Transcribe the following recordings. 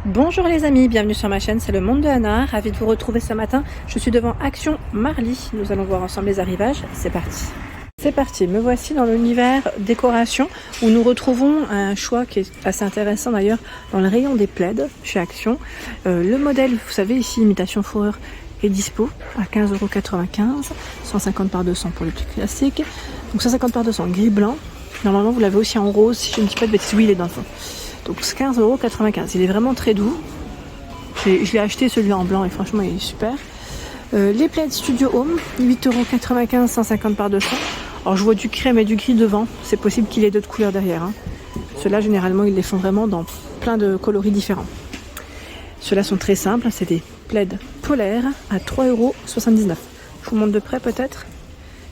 Bonjour les amis, bienvenue sur ma chaîne, c'est le monde de Anna, ravie de vous retrouver ce matin. Je suis devant Action Marly, nous allons voir ensemble les arrivages, c'est parti. C'est parti, me voici dans l'univers décoration où nous retrouvons un choix qui est assez intéressant d'ailleurs dans le rayon des plaids chez Action. Le modèle, vous savez ici, imitation fourrure est dispo à 15,95 €, 150 par 200 pour le plus classique. Donc 150 par 200 gris blanc, normalement vous l'avez aussi en rose si je ne dis pas de bêtises, oui il est dans le fond. Donc 15,95 €, il est vraiment très doux. Je l'ai acheté celui en blanc et franchement il est super. Les plaids Studio Home, 8,95 €, 150 par 200. Alors je vois du crème et du gris devant, c'est possible qu'il ait d'autres couleurs derrière. Ceux-là généralement ils les font vraiment dans plein de coloris différents. Ceux-là sont très simples, c'est des plaids polaires à 3,79 €. Je vous montre de près peut-être.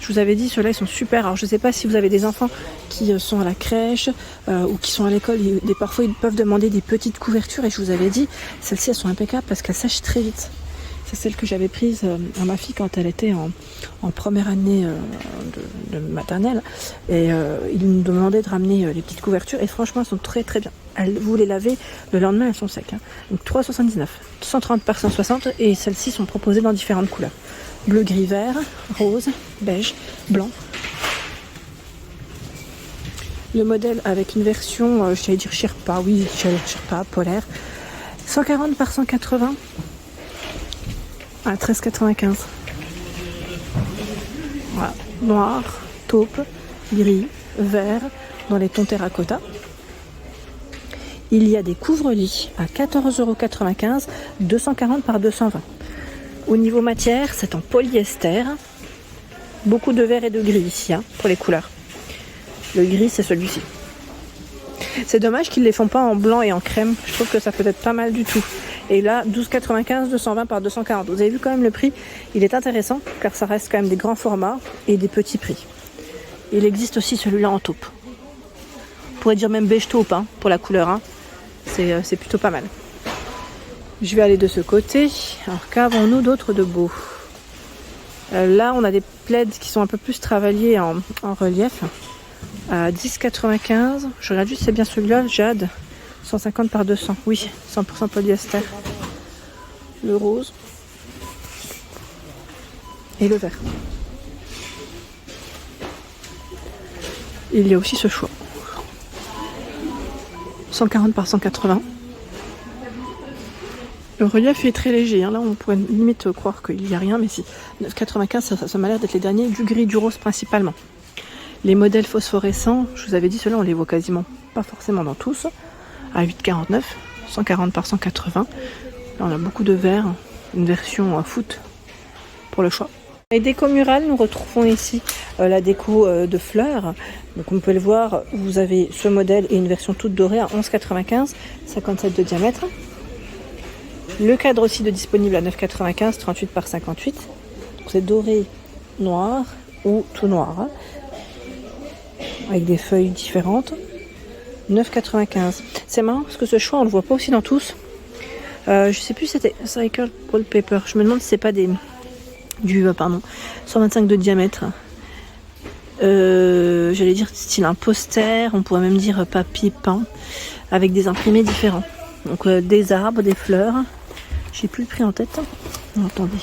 Je vous avais dit, ceux-là ils sont super. Alors je ne sais pas si vous avez des enfants qui sont à la crèche ou qui sont à l'école. Parfois ils peuvent demander des petites couvertures et je vous avais dit, celles-ci elles sont impeccables parce qu'elles sèchent très vite. C'est celle que j'avais prise à ma fille quand elle était en première année de maternelle. Et ils nous demandaient de ramener les petites couvertures et franchement elles sont très très bien. Vous les lavez, le lendemain elles sont secs. Donc 3,79 €, 130 par 160 et celles-ci sont proposées dans différentes couleurs. Bleu, gris, vert, rose, beige, blanc. Le modèle avec une version, j'allais dire Sherpa, oui, Sherpa, polaire. 140 par 180 à 13,95 €. Voilà. Noir, taupe, gris, vert, dans les tons terracotta. Il y a des couvre-lits à 14,95 €, 240 par 220. Au niveau matière, c'est en polyester. Beaucoup de vert et de gris ici pour les couleurs. Le gris, c'est celui-ci. C'est dommage qu'ils ne les font pas en blanc et en crème. Je trouve que ça peut être pas mal du tout. Et là, 12,95 €, 220 par 240. Vous avez vu quand même le prix. Il est intéressant car ça reste quand même des grands formats et des petits prix. Il existe aussi celui-là en taupe. On pourrait dire même beige taupe pour la couleur. C'est plutôt pas mal. Je vais aller de ce côté. Alors qu'avons-nous d'autres de beau? Là, on a des plaids qui sont un peu plus travaillés en relief. À 10,95 €. Je regarde juste, c'est bien celui-là, Jade. 150 par 200. Oui, 100% polyester. Le rose. Et le vert. Il y a aussi ce choix. 140 par 180. Le relief est très léger, là on pourrait limite croire qu'il n'y a rien, mais si. 9,95 €, ça m'a l'air d'être les derniers, du gris, du rose principalement. Les modèles phosphorescents, je vous avais dit, ceux-là on les voit quasiment pas forcément dans tous. À 8,49 €, 140 par 180. Là on a beaucoup de vert, une version foot pour le choix. Les déco murales, nous retrouvons ici la déco de fleurs. Donc comme vous pouvez le voir, vous avez ce modèle et une version toute dorée à 11,95 €, 57 de diamètre. Le cadre aussi de disponible à 9,95 €, 38 par 58. C'est doré noir ou tout noir. Avec des feuilles différentes. 9,95 €. C'est marrant parce que ce choix on le voit pas aussi dans tous. Je sais plus si c'était Cycle Wallpaper. Je me demande si c'est pas du 125 de diamètre. J'allais dire style un poster. On pourrait même dire papier peint avec des imprimés différents. Donc des arbres, des fleurs. J'ai plus le prix en tête. Attendez.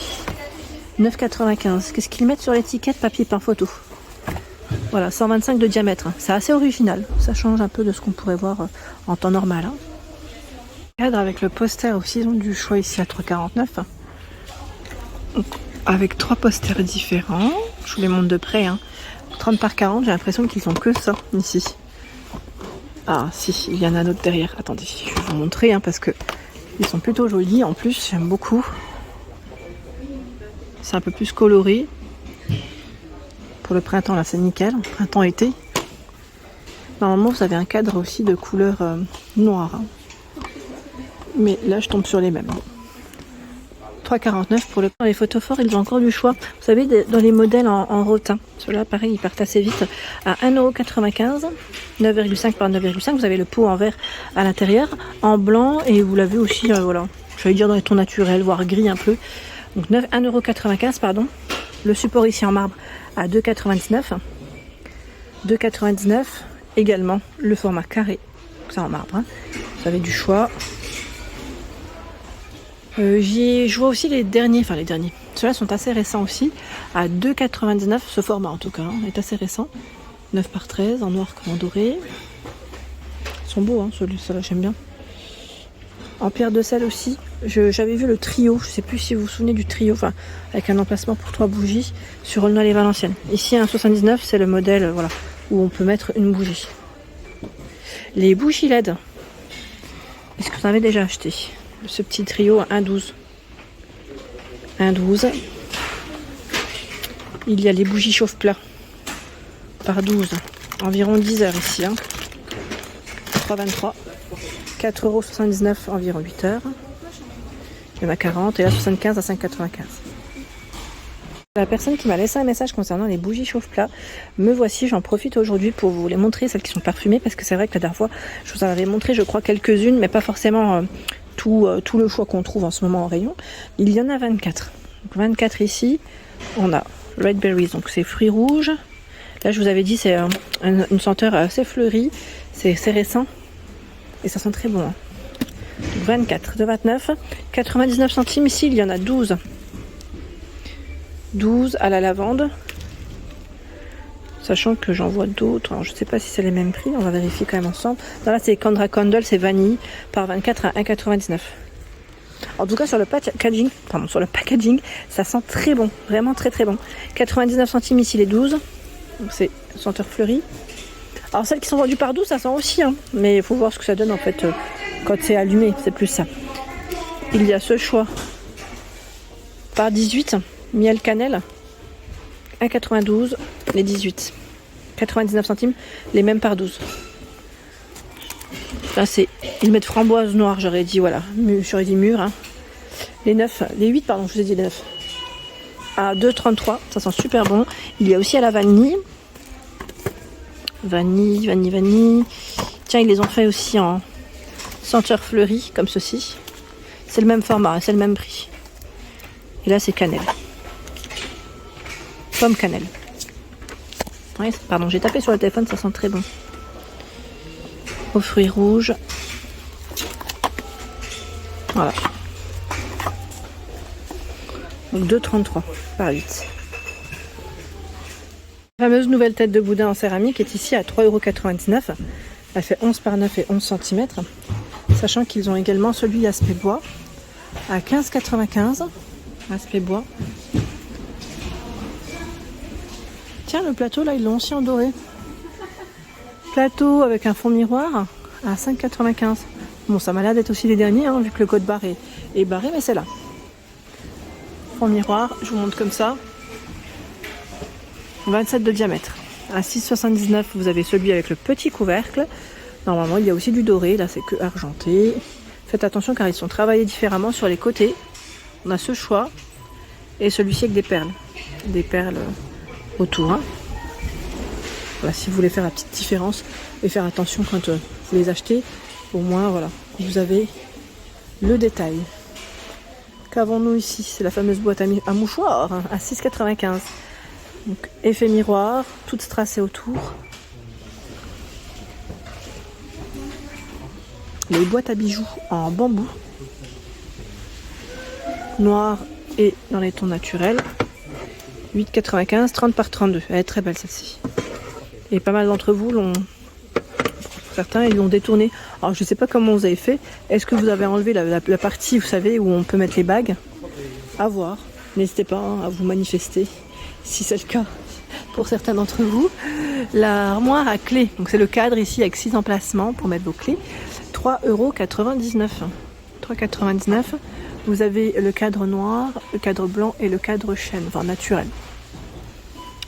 9,95 €. Qu'est-ce qu'ils mettent sur l'étiquette? Papier peint photo. Voilà, 125 de diamètre. C'est assez original. Ça change un peu de ce qu'on pourrait voir en temps normal. Cadre avec le poster aussi, ils ont du choix ici à 3,49 €. Avec 3 posters différents. Je vous les montre de près. 30 par 40, j'ai l'impression qu'ils ont que ça ici. Ah si, il y en a un autre derrière. Attendez, je vais vous montrer parce que ils sont plutôt jolis. En plus, j'aime beaucoup. C'est un peu plus coloré. Pour le printemps, là, c'est nickel. Printemps-été. Normalement, vous avez un cadre aussi de couleur noire. Mais là, je tombe sur les mêmes. 3,49 € pour le. Dans les photophores, ils ont encore du choix. Vous savez, dans les modèles en rotin. Ceux-là, pareil, ils partent assez vite. À 1,95 €, 9,5 par 9,5 €. Vous avez le pot en verre à l'intérieur, en blanc, et vous l'avez aussi, voilà. J'allais dire dans les tons naturels, voire gris un peu. Donc 1,95 €, pardon. Le support ici en marbre à 2,99 €. 2,99 € également le format carré. Ça en marbre. Vous avez du choix. Je vois aussi les derniers, enfin les derniers. Ceux-là sont assez récents aussi, à 2,99. Ce format en tout cas est assez récent. 9 par 13 en noir comme en doré. Ils sont beaux, hein, ceux-là j'aime bien. En pierre de sel aussi. J'avais vu le trio, je sais plus si vous vous souvenez du trio, enfin avec un emplacement pour 3 bougies sur Aulnoy et Valenciennes. Ici à 1,79, c'est le modèle voilà, où on peut mettre une bougie. Les bougies LED. Est-ce que vous en avez déjà acheté? Ce petit trio à 1,12. 1,12. Il y a les bougies chauffe-plat par 12. Environ 10 heures ici. Hein. 3,23. 4,79 € environ 8 heures. Il y en a 40 et là 75 à 5,95. La personne qui m'a laissé un message concernant les bougies chauffe-plat, me voici, j'en profite aujourd'hui pour vous les montrer, celles qui sont parfumées, parce que c'est vrai que la dernière fois, je vous en avais montré, je crois, quelques-unes, mais pas forcément tout le choix qu'on trouve en ce moment en rayon. Il y en a 24. Donc 24 ici, on a Red Berries, donc c'est fruits rouges. Là, je vous avais dit, c'est une senteur assez fleurie, c'est récent, et ça sent très bon. Hein. Donc 24 de 29, 99 centimes, ici, il y en a 12. 12 à la lavande, sachant que j'en vois d'autres. Alors je ne sais pas si c'est les mêmes prix, on va vérifier quand même ensemble. Non, là c'est Candra Candle, c'est vanille par 24 à 1,99. En tout cas sur le packaging, ça sent très bon, vraiment très très bon. 99 centimes ici les 12, donc c'est senteur fleurie. Alors celles qui sont vendues par 12 ça sent aussi, hein, mais il faut voir ce que ça donne en fait quand c'est allumé, c'est plus ça. Il y a ce choix par 18. Miel cannelle, 1,92, les 18. 99 centimes, les mêmes par 12. Là, c'est. Ils mettent framboise noire, j'aurais dit, voilà. J'aurais dit mûr. Hein. Les 9, les 8, pardon, je vous ai dit les 9. À 2,33, ça sent super bon. Il y a aussi à la vanille. Vanille. Tiens, ils les ont fait aussi en senteur fleurie, comme ceci. C'est le même format, c'est le même prix. Et là, c'est cannelle. Pomme cannelle. Ouais, pardon, j'ai tapé sur le téléphone, ça sent très bon. Aux fruits rouges. Voilà. Donc 2,33 par 8. La fameuse nouvelle tête de boudin en céramique est ici à 3,99 €. Elle fait 11 par 9 et 11 cm. Sachant qu'ils ont également celui aspect bois à 15,95 €. Aspect bois. Tiens, le plateau là, ils l'ont aussi en doré. Plateau avec un fond miroir à 5,95 €. Bon, ça m'a l'air d'être aussi les derniers, hein, vu que le code barre est barré, mais c'est là. Fond miroir, je vous montre comme ça. 27 de diamètre. À 6,79 €, vous avez celui avec le petit couvercle. Normalement, il y a aussi du doré. Là, c'est que argenté. Faites attention car ils sont travaillés différemment sur les côtés. On a ce choix et celui-ci avec des perles. Des perles autour. Hein. Voilà, si vous voulez faire la petite différence et faire attention quand vous les achetez, au moins voilà, vous avez le détail. Qu'avons-nous ici? C'est la fameuse boîte à mouchoirs hein, à 6,95 €. Donc effet miroir, toute strassée autour. Les boîtes à bijoux en bambou. Noir et dans les tons naturels. 8,95, 30 par 32. Elle est très belle celle-ci. Et pas mal d'entre vous l'ont. Certains ils l'ont détourné. Alors je sais pas comment vous avez fait. Est-ce que vous avez enlevé la partie, vous savez, où on peut mettre les bagues? À voir. N'hésitez pas hein, à vous manifester si c'est le cas pour certains d'entre vous. L'armoire à clés. Donc c'est le cadre ici avec 6 emplacements pour mettre vos clés. 3,99 €. 3,99 €. Vous avez le cadre noir, le cadre blanc et le cadre chêne, enfin naturel.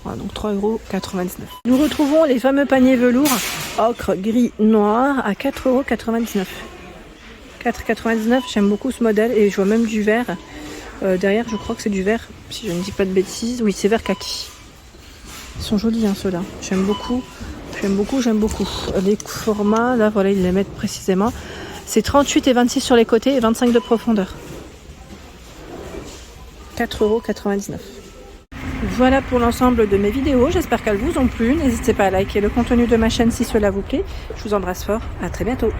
Voilà, donc 3,99 €. Nous retrouvons les fameux paniers velours ocre, gris, noir à 4,99 €. 4,99 €, j'aime beaucoup ce modèle et je vois même du vert. Derrière, je crois que c'est du vert, si je ne dis pas de bêtises. Oui, c'est vert kaki. Ils sont jolis, hein, ceux-là. J'aime beaucoup. Les formats, là, voilà, ils les mettent précisément. C'est 38 et 26 sur les côtés et 25 de profondeur. 4,99 €. Voilà pour l'ensemble de mes vidéos. J'espère qu'elles vous ont plu. N'hésitez pas à liker le contenu de ma chaîne si cela vous plaît. Je vous embrasse fort. À très bientôt.